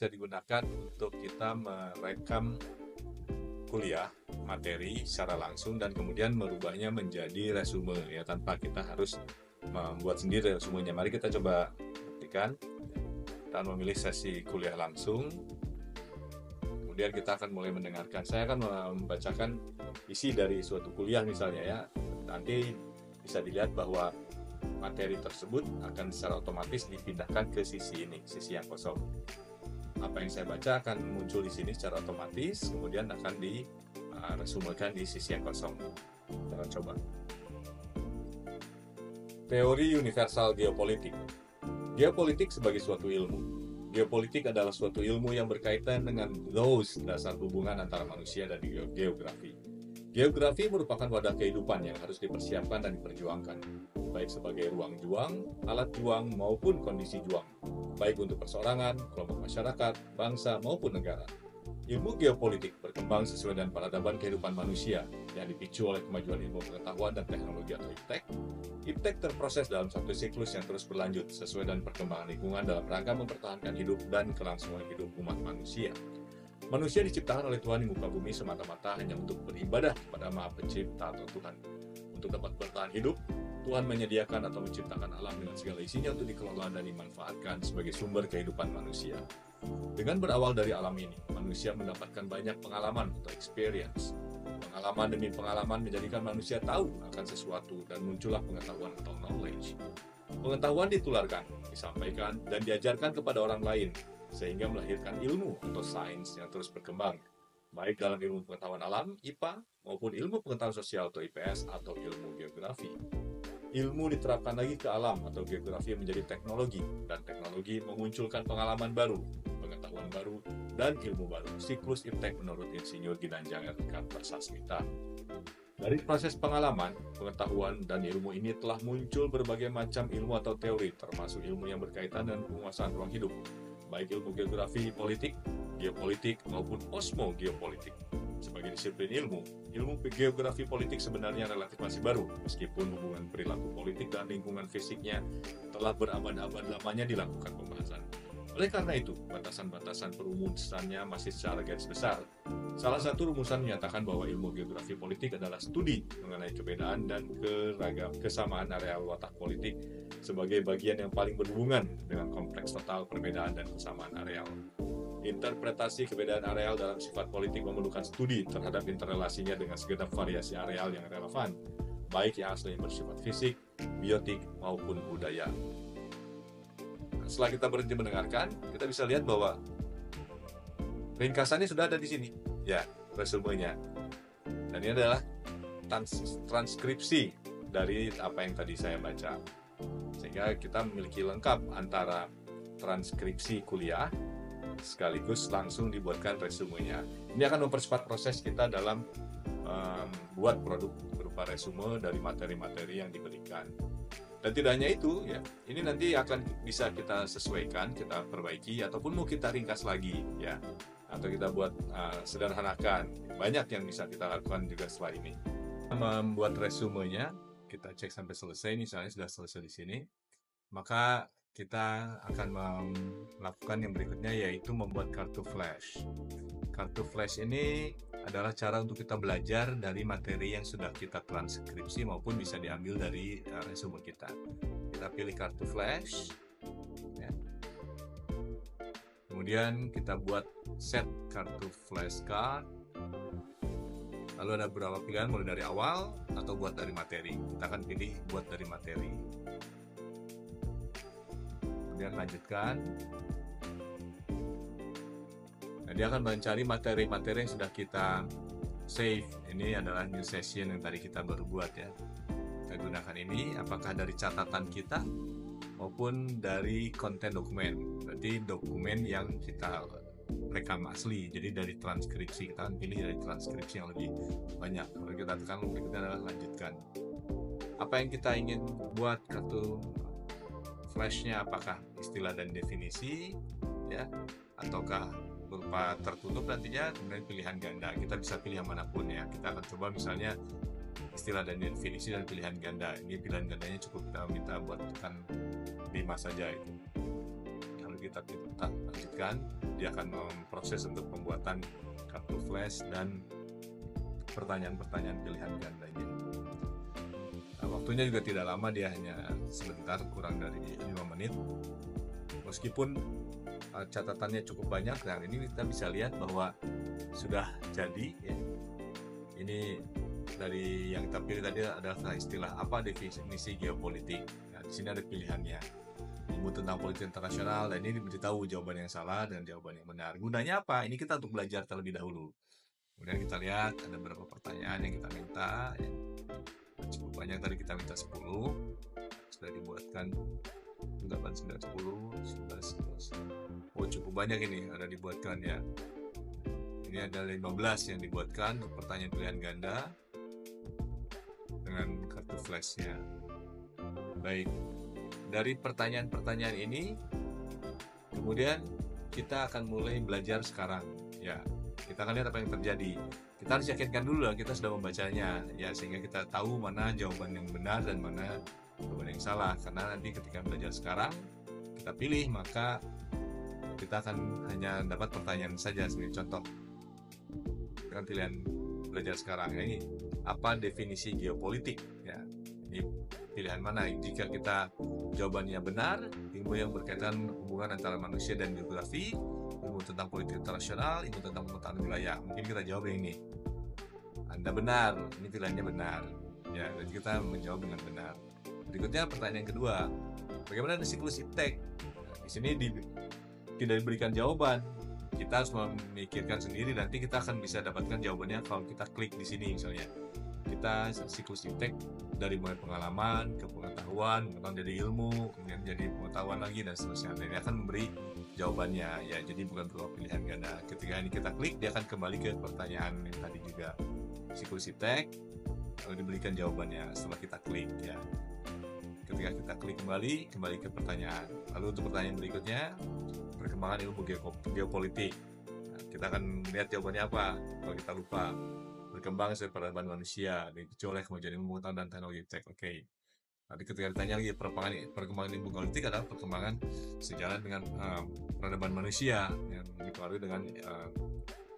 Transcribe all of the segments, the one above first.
bisa digunakan untuk kita merekam kuliah materi secara langsung dan kemudian merubahnya menjadi resume ya, tanpa kita harus membuat sendiri resumenya. Mari kita coba buktikan. Kita memilih sesi kuliah langsung. Kemudian kita akan mulai mendengarkan. Saya akan membacakan isi dari suatu kuliah misalnya ya. Nanti bisa dilihat bahwa materi tersebut akan secara otomatis dipindahkan ke sisi ini, sisi yang kosong. Apa yang saya baca akan muncul di sini secara otomatis, kemudian akan diresumekan di sisi yang kosong. Kita coba. Teori universal geopolitik. Geopolitik sebagai suatu ilmu. Geopolitik adalah suatu ilmu yang berkaitan dengan dasar hubungan antara manusia dan geografi. Geografi merupakan wadah kehidupan yang harus dipersiapkan dan diperjuangkan, baik sebagai ruang juang, alat juang, maupun kondisi juang, baik untuk perseorangan, kelompok masyarakat, bangsa, maupun negara. Ilmu geopolitik berkembang sesuai dengan peradaban kehidupan manusia yang dipicu oleh kemajuan ilmu pengetahuan dan teknologi atau IPTEK. IPTEK terproses dalam satu siklus yang terus berlanjut sesuai dengan perkembangan lingkungan dalam rangka mempertahankan hidup dan kelangsungan hidup umat manusia. Manusia diciptakan oleh Tuhan di muka bumi semata-mata hanya untuk beribadah kepada Maha Pencipta atau Tuhan. Untuk dapat bertahan hidup, Tuhan menyediakan atau menciptakan alam dengan segala isinya untuk dikelola dan dimanfaatkan sebagai sumber kehidupan manusia. Dengan berawal dari alam ini, manusia mendapatkan banyak pengalaman atau experience. Pengalaman demi pengalaman menjadikan manusia tahu akan sesuatu dan muncullah pengetahuan atau knowledge. Pengetahuan ditularkan, disampaikan, dan diajarkan kepada orang lain, sehingga melahirkan ilmu atau sains yang terus berkembang, baik dalam ilmu pengetahuan alam, IPA, maupun ilmu pengetahuan sosial atau IPS atau ilmu geografi. Ilmu diterapkan lagi ke alam atau geografi menjadi teknologi, dan teknologi memunculkan pengalaman baru, pengetahuan baru, dan ilmu baru. Siklus IPTEK menurut Insinyur Ginanjar R.K. Prasasmita. Dari proses pengalaman, pengetahuan, dan ilmu ini telah muncul berbagai macam ilmu atau teori, termasuk ilmu yang berkaitan dengan penguasaan ruang hidup, baik ilmu geografi politik, geopolitik, maupun kosmogeopolitik. Sebagai disiplin ilmu geografi politik sebenarnya relatif masih baru, meskipun hubungan perilaku politik dan lingkungan fisiknya telah berabad-abad lamanya dilakukan pembahasan. Oleh karena itu, batasan-batasan perumusannya masih secara garis besar. Salah satu rumusan menyatakan bahwa ilmu geografi politik adalah studi mengenai keberadaan dan kesamaan areal watak politik sebagai bagian yang paling berhubungan dengan kompleks total perbedaan dan kesamaan areal. Interpretasi keberadaan areal dalam sifat politik memerlukan studi terhadap interrelasinya dengan segenap variasi areal yang relevan, baik yang aslinya bersifat fisik, biotik, maupun budaya. Setelah kita berhenti mendengarkan, kita bisa lihat bahwa ringkasannya sudah ada di sini. Ya, resumenya. Dan ini adalah transkripsi dari apa yang tadi saya baca. Sehingga kita memiliki lengkap antara transkripsi kuliah sekaligus langsung dibuatkan resumenya. Ini akan mempercepat proses kita dalam buat produk berupa resume dari materi-materi yang diberikan. Dan tidak hanya itu, ya, ini nanti akan bisa kita sesuaikan, kita perbaiki, ataupun mau kita ringkas lagi, ya, atau kita buat sederhanakan. Banyak yang bisa kita lakukan juga setelah ini. Membuat resumenya, kita cek sampai selesai, misalnya sudah selesai di sini, maka kita akan melakukan yang berikutnya, yaitu membuat kartu flash. Kartu flash ini adalah cara untuk kita belajar dari materi yang sudah kita transkripsi maupun bisa diambil dari resume kita. Kita pilih kartu flash, ya. Kemudian kita buat set kartu flashcard. Lalu ada beberapa pilihan, mulai dari awal atau buat dari materi. Kita akan pilih buat dari materi. Kemudian lanjutkan. Nah, dia akan mencari materi-materi yang sudah kita save. Ini adalah new session yang tadi kita baru buat, ya. Kita gunakan ini apakah dari catatan kita maupun dari konten dokumen. Berarti dokumen yang kita rekam asli. Jadi dari transkripsi, kita akan pilih dari transkripsi yang lebih banyak. Kalau kita tekan berikutnya adalah lanjutkan. Apa yang kita ingin buat kartu flashnya, apakah istilah dan definisi, ya, ataukah berupa tertutup nantinya, kemudian pilihan ganda. Kita bisa pilih yang manapun, ya. Kita akan coba misalnya istilah dan definisi dan pilihan ganda. Ini pilihan gandanya cukup kita minta buat tekan 5 saja itu. Kalau kita lanjutkan, dia akan memproses untuk pembuatan kartu flash dan pertanyaan-pertanyaan pilihan gandanya. Nah, waktunya juga tidak lama, dia hanya sebentar, kurang dari 5 menit. Meskipun catatannya cukup banyak, dan ini kita bisa lihat bahwa sudah jadi ya. Ini dari yang kita pilih tadi adalah istilah apa definisi geopolitik. Nah, di sini ada pilihannya. Ilmu tentang politik internasional, dan ini diberitahu jawaban yang salah dan jawaban yang benar. Gunanya apa? Ini kita untuk belajar terlebih dahulu. Kemudian kita lihat ada beberapa pertanyaan yang kita minta ya. Cukup banyak, tadi kita minta 10, sudah dibuatkan 8, 9, 10, 11, 12. Oh, cukup banyak ini ada dibuatkan ya. Ini ada 15 yang dibuatkan pertanyaan pilihan ganda dengan kartu flashnya. Baik, dari pertanyaan-pertanyaan ini kemudian kita akan mulai belajar sekarang ya. Kita akan lihat apa yang terjadi. Kita harus yakinkan dulu lah kita sudah membacanya ya, sehingga kita tahu mana jawaban yang benar dan mana jawaban yang salah. Karena nanti ketika belajar sekarang kita pilih, maka kita akan hanya dapat pertanyaan saja sebagai contoh. Dengan pilihan belajar sekarang ini apa definisi geopolitik ya, ini pilihan mana. Jika kita jawabannya benar, ilmu yang berkaitan hubungan antara manusia dan geografi, ilmu tentang politik internasional, ilmu tentang pemetaan wilayah, mungkin kita jawab yang ini. Anda benar, ini pilihannya benar ya, dan kita menjawab dengan benar. Berikutnya pertanyaan kedua, bagaimana dengan siklus iptek? Nah, di sini tidak diberikan jawaban. Kita harus memikirkan sendiri, nanti kita akan bisa dapatkan jawabannya kalau kita klik di sini misalnya. Kita siklus iptek dari mulai pengalaman ke pengetahuan jadi ilmu, kemudian jadi pengetahuan lagi dan seterusnya. Dan ini akan memberi jawabannya ya, jadi bukan berupa pilihan ganda. Ketika ini kita klik, dia akan kembali ke pertanyaan yang tadi juga, siklus iptek, lalu diberikan jawabannya setelah kita klik ya. Ketika kita klik kembali ke pertanyaan. Lalu untuk pertanyaan berikutnya, perkembangan ilmu geopolitik. Nah, kita akan lihat jawabannya apa kalau kita lupa. Berkembang sesuai peradaban manusia, dipicu oleh kemajuan ilmu pengetahuan dan teknologi iptek. Oke. Nanti ketika ditanya lagi perkembangan ilmu geopolitik adalah perkembangan sejalan dengan peradaban manusia yang dipengaruhi dengan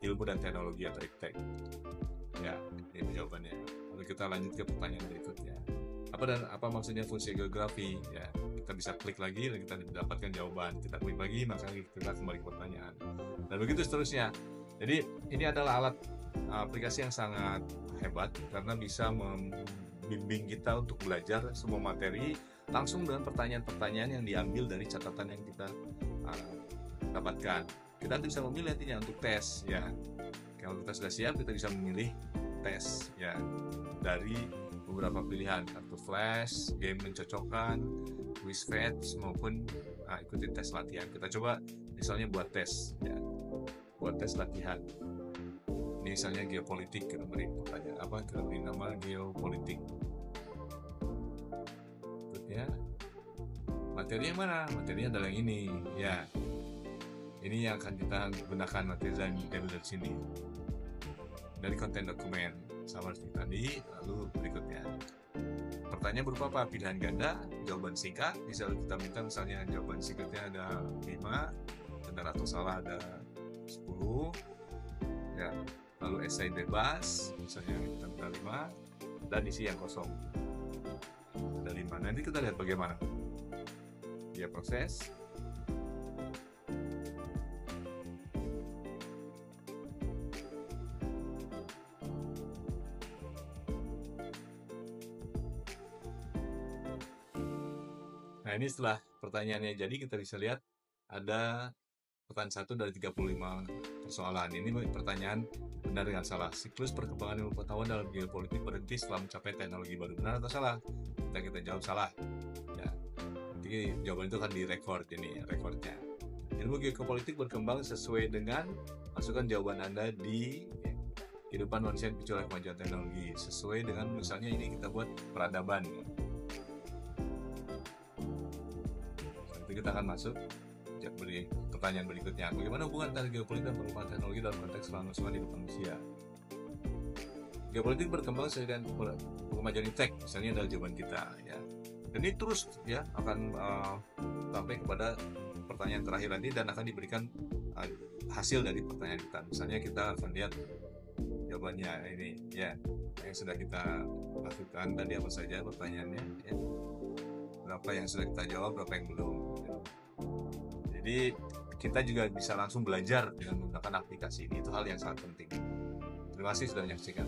ilmu dan teknologi atau iptek. Ya, ini jawabannya. Lalu kita lanjut ke pertanyaan berikutnya. Apa maksudnya fungsi geografi? Ya, kita bisa klik lagi dan kita dapatkan jawaban. Kita klik lagi, maka kita kembali ke pertanyaan. Dan begitu seterusnya. Jadi ini adalah alat aplikasi yang sangat hebat karena bisa membimbing kita untuk belajar semua materi langsung dengan pertanyaan-pertanyaan yang diambil dari catatan yang kita dapatkan. Kita bisa memilih nantinya untuk tes ya. Kalau kita sudah siap, kita bisa memilih tes ya dari beberapa pilihan, kartu flash, game mencocokkan, quiz fetch maupun ikuti tes latihan. Kita coba misalnya buat tes ya, buat tes latihan. Ini misalnya geopolitik, kita beri pertanyaan apa, kita beri nama geopolitik. Berikutnya materi yang mana? Materinya adalah yang ini ya. Ini yang akan kita gunakan materi dan diambil dari sini, dari konten dokumen sama seperti tadi. Lalu berikutnya pertanyaan berupa apa? Pilihan ganda, jawaban singkat. Bisa kita minta misalnya jawaban singkatnya ada 5, benar atau salah ada 10 ya. Lalu esai bebas misalnya kita minta 5 dan isi yang kosong ada 5. Nanti kita lihat bagaimana dia proses. Nah, ini setelah pertanyaannya jadi, kita bisa lihat ada pertanyaan 1 dari 35 persoalan. Ini pertanyaan benar dengan salah. Siklus perkembangan ilmu pengetahuan dalam geopolitik berhenti setelah mencapai teknologi baru. Benar atau salah? Kita jawab salah. Ya. Nanti jawaban itu akan direkord, ini rekornya. Ilmu geopolitik berkembang sesuai dengan masukkan jawaban Anda di kehidupan manusia dipicu oleh kemajuan teknologi. Sesuai dengan misalnya ini kita buat peradaban. Kita akan masuk beri pertanyaan berikutnya. Bagaimana hubungan antara geopolitik dan perkembangan teknologi dalam konteks kelangsungan hidup manusia? Geopolitik berkembang sesuai dengan kemajuan iptek, misalnya adalah jawaban kita ya. Dan ini terus ya akan sampai kepada pertanyaan terakhir nanti dan akan diberikan hasil dari pertanyaan kita. Misalnya kita akan lihat jawabannya ini ya, yang sudah kita lakukan tadi apa saja pertanyaannya ya. Berapa yang sudah kita jawab, berapa yang belum ya. Jadi kita juga bisa langsung belajar dengan menggunakan aplikasi ini, itu hal yang sangat penting. Terima kasih sudah menyaksikan.